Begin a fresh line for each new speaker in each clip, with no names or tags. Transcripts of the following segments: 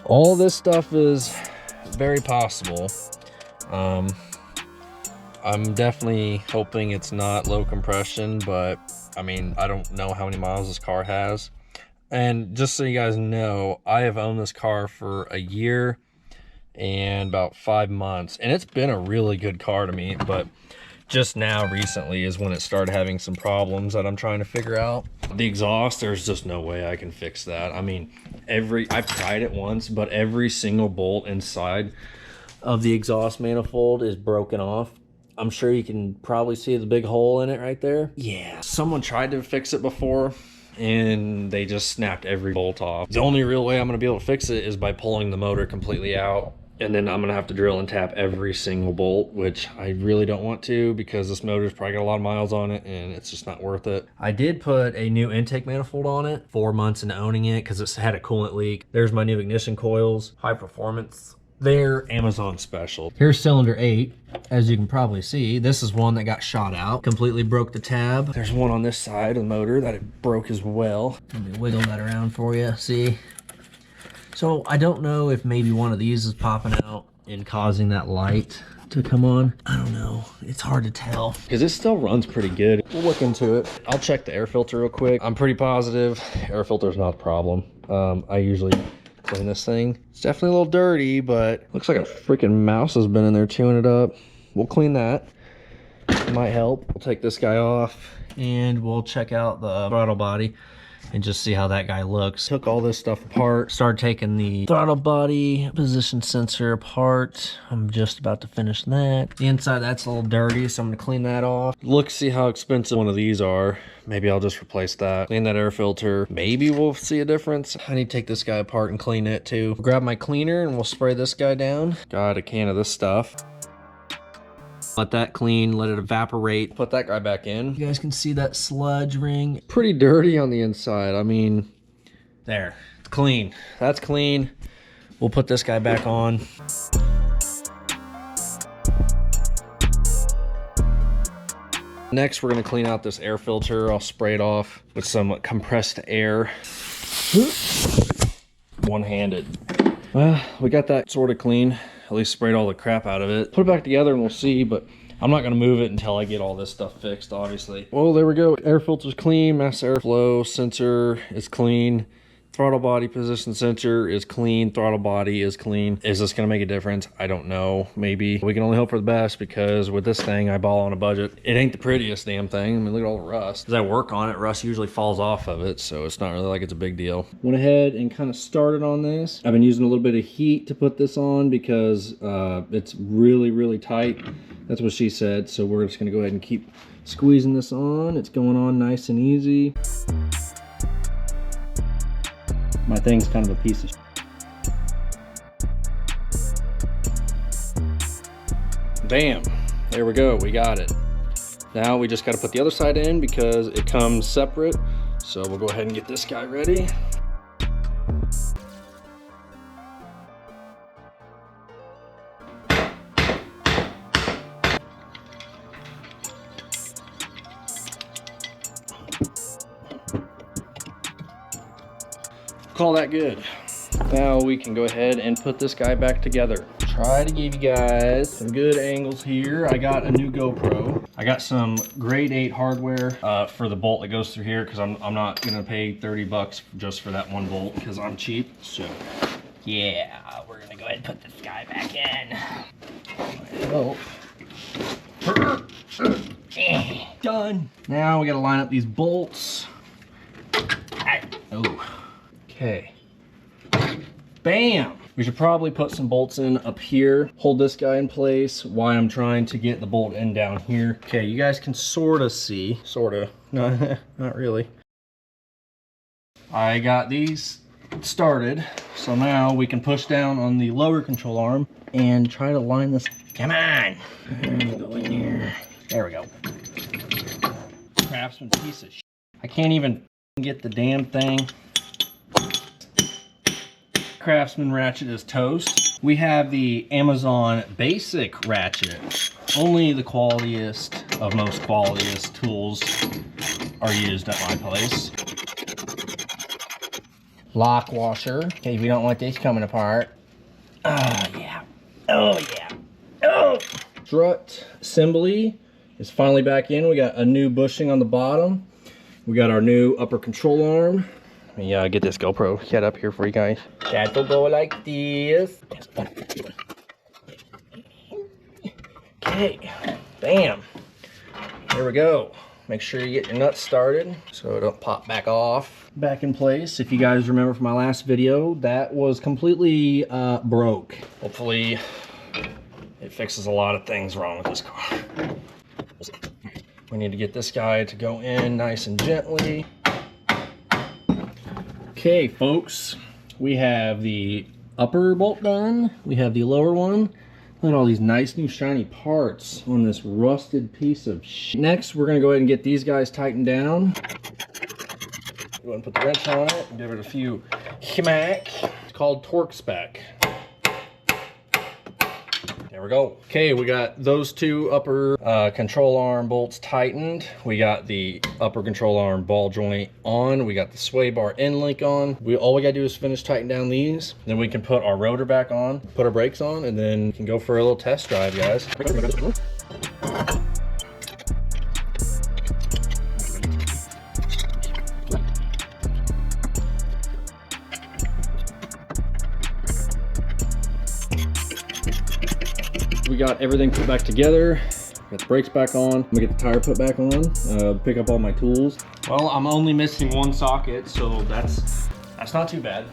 All this stuff is very possible. I'm definitely hoping it's not low compression, but I mean, I don't know how many miles this car has. And just so you guys know, I have owned this car for a year and about 5 months, and it's been a really good car to me, but just now recently is when it started having some problems that I'm trying to figure out. The exhaust, there's just no way I can fix that. I mean, I've tried it once, but every single bolt inside of the exhaust manifold is broken off. I'm sure you can probably see the big hole in it right there. Yeah, someone tried to fix it before and they just snapped every bolt off. The only real way I'm gonna be able to fix it is by pulling the motor completely out, and then I'm gonna have to drill and tap every single bolt, which I really don't want to because this motor's probably got a lot of miles on it and it's just not worth it. I did put a new intake manifold on it 4 months into owning it because it's had a coolant leak. There's my new ignition coils, high performance. They're Amazon special. Here's cylinder 8. As you can probably see, this is one that got shot out, completely broke the tab. There's one on this side of the motor that it broke as well. Let me wiggle that around for you, see? So I don't know if maybe one of these is popping out and causing that light to come on. I don't know, it's hard to tell. Because it still runs pretty good. We'll look into it. I'll check the air filter real quick. I'm pretty positive air filter's not a problem. I usually clean this thing. It's definitely a little dirty, but looks like a freaking mouse has been in there chewing it up. We'll clean that. It might help. We'll take this guy off and we'll check out the throttle body and just see how that guy looks. Took all this stuff apart, started taking the throttle body position sensor apart. I'm just about to finish that. The inside, that's a little dirty, so I'm gonna clean that off. Look, see how expensive one of these are. Maybe I'll just replace that. Clean that air filter. Maybe we'll see a difference. I need to take this guy apart and clean it too. Grab my cleaner and we'll spray this guy down. Got a can of this stuff. Let that clean, let it evaporate. Put that guy back in. You guys can see that sludge ring. Pretty dirty on the inside. I mean, there, it's clean. That's clean. We'll put this guy back on. Next, we're gonna clean out this air filter. I'll spray it off with some compressed air. One-handed. Well, we got that sort of clean. At least sprayed all the crap out of it. Put it back together and we'll see, but I'm not gonna move it until I get all this stuff fixed, obviously. Well, there we go. Air filter's clean, mass airflow sensor is clean. Throttle body position sensor is clean. Throttle body is clean. Is this gonna make a difference? I don't know. Maybe. We can only hope for the best because with this thing, I ball on a budget. It ain't the prettiest damn thing. I mean, look at all the rust. As I work on it, rust usually falls off of it, so it's not really like it's a big deal. Went ahead and kind of started on this. I've been using a little bit of heat to put this on because it's really, really tight. That's what she said. So we're just gonna go ahead and keep squeezing this on. It's going on nice and easy. My thing's kind of a piece of shit. Bam, there we go, we got it. Now we just gotta put the other side in because it comes separate. So we'll go ahead and get this guy ready. Call that good. Now we can go ahead and put this guy back together. Try to give you guys some good angles here. I got a new GoPro. I got some grade 8 hardware for the bolt that goes through here because I'm not gonna pay 30 bucks just for that one bolt because I'm cheap. So yeah, we're gonna go ahead and put this guy back in. Oh. Done. Now we gotta line up these bolts. Oh. Okay. Bam! We should probably put some bolts in up here. Hold this guy in place while I'm trying to get the bolt in down here. Okay, you guys can sort of see. Sort of. No, not really. I got these started. So now we can push down on the lower control arm and try to line this. Come on! Go in here. There we go. Craftsman piece of shit. I can't even get the damn thing. Craftsman ratchet is toast. We have the Amazon basic ratchet. Only the qualiest of most qualiest tools are used at my place.
lock washer, in case we don't want this coming apart. Oh yeah, oh yeah, oh! Strut assembly is finally back in. We got a new bushing on the bottom. We got our new upper control arm. Let me get this GoPro set up here for you guys. That will go like this. Okay, bam. There we go. Make sure you get your nuts started so it don't pop back off. Back in place. If you guys remember from my last video, that was completely broke. Hopefully it fixes a lot of things wrong with this car. We need to get this guy to go in nice and gently. Okay, folks, we have the upper bolt done. We have the lower one. Look at all these nice new shiny parts on this rusted piece of shit. Next, we're gonna go ahead and get these guys tightened down. Go ahead and put the wrench on it and give it a few smack. It's called Torque Spec. There we go. Okay, we got those two upper control arm bolts tightened. We got the upper control arm ball joint on. We got the sway bar end link on. All we gotta do is finish tightening down these. Then we can put our rotor back on, put our brakes on, and then we can go for a little test drive, guys. We got everything put back together. Got the brakes back on. I'm gonna get the tire put back on. Pick up all my tools. Well, I'm only missing one socket, so that's not too bad.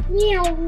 Meow.